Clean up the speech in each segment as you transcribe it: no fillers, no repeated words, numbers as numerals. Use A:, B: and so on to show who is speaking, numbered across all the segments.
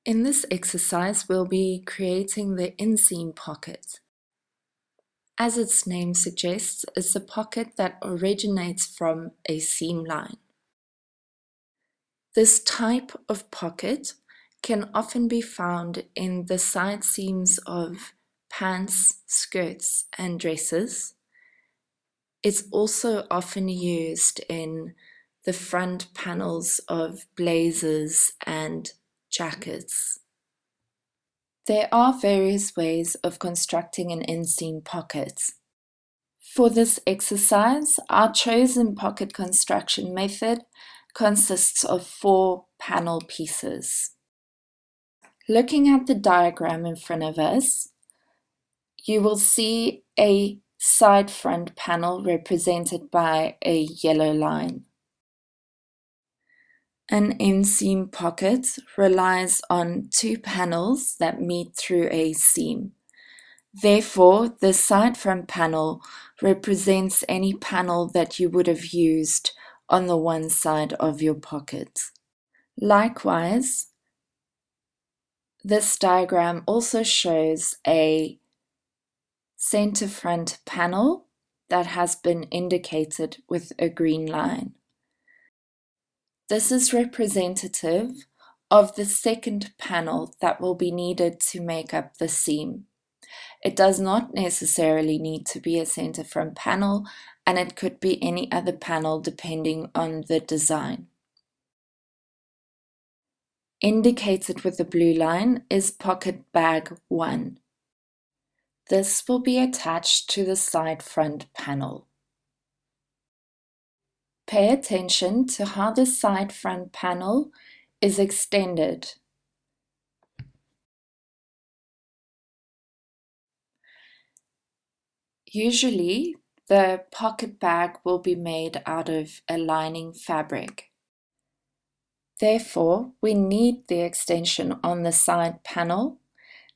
A: In this exercise, we'll be creating the inseam pocket. As its name suggests, it's a pocket that originates from a seam line. This type of pocket can often be found in the side seams of pants, skirts, and dresses. It's also often used in the front panels of blazers and jackets. There are various ways of constructing an inseam pocket. For this exercise, our chosen pocket construction method consists of 4 panel pieces. Looking at the diagram in front of us, you will see a side front panel represented by a yellow line. An inseam pocket relies on 2 panels that meet through a seam. Therefore, the side front panel represents any panel that you would have used on the one side of your pocket. Likewise, this diagram also shows a center front panel that has been indicated with a green line. This is representative of the second panel that will be needed to make up the seam. It does not necessarily need to be a center front panel, and it could be any other panel depending on the design. Indicated with the blue line is pocket bag 1. This will be attached to the side front panel. Pay attention to how the side front panel is extended. Usually, the pocket bag will be made out of a lining fabric. Therefore, we need the extension on the side panel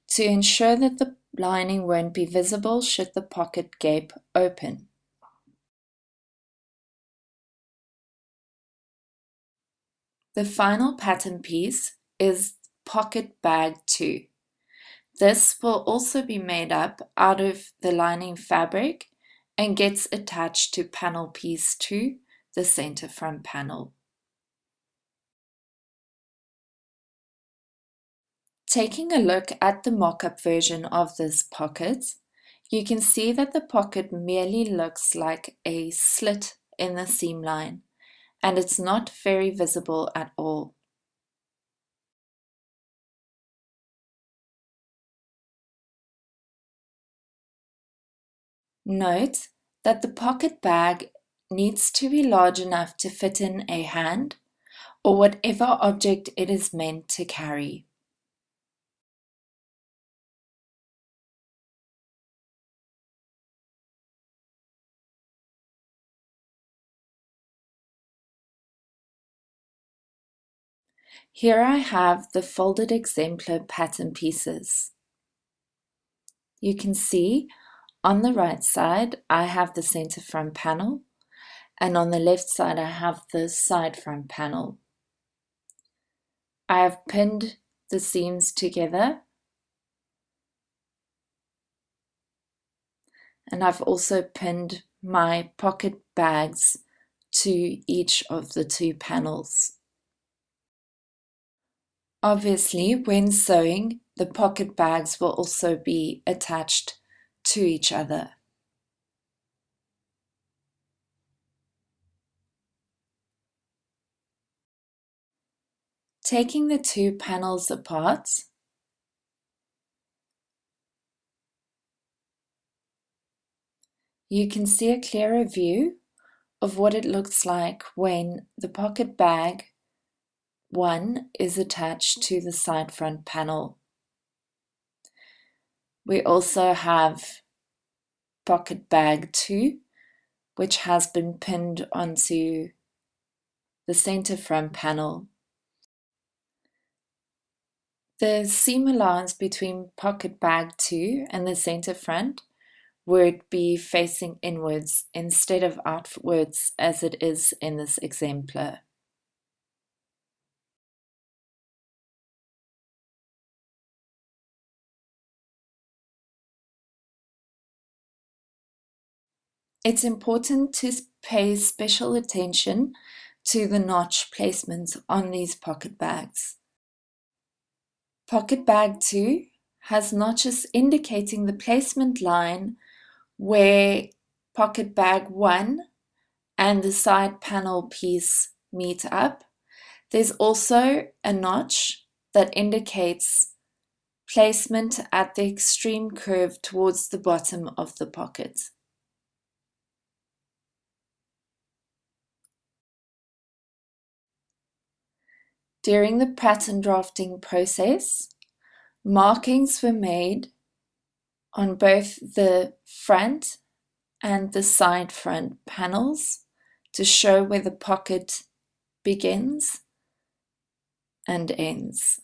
A: to ensure that the lining won't be visible should the pocket gape open. The final pattern piece is pocket bag 2. This will also be made up out of the lining fabric and gets attached to panel piece 2, the center front panel. Taking a look at the mock-up version of this pocket, you can see that the pocket merely looks like a slit in the seam line, and it's not very visible at all. Note that the pocket bag needs to be large enough to fit in a hand or whatever object it is meant to carry. Here I have the folded exemplar pattern pieces. You can see on the right side I have the center front panel, and on the left side I have the side front panel. I have pinned the seams together, and I've also pinned my pocket bags to each of the 2 panels. Obviously, when sewing, the pocket bags will also be attached to each other. Taking the 2 panels apart, you can see a clearer view of what it looks like when the pocket bag 1 is attached to the side front panel. We also have pocket bag 2, which has been pinned onto the center front panel. The seam allowance between pocket bag 2 and the center front would be facing inwards instead of outwards as it is in this exemplar. It's important to pay special attention to the notch placement on these pocket bags. Pocket bag 2 has notches indicating the placement line where pocket bag 1 and the side panel piece meet up. There's also a notch that indicates placement at the extreme curve towards the bottom of the pocket. During the pattern drafting process, markings were made on both the front and the side front panels to show where the pocket begins and ends.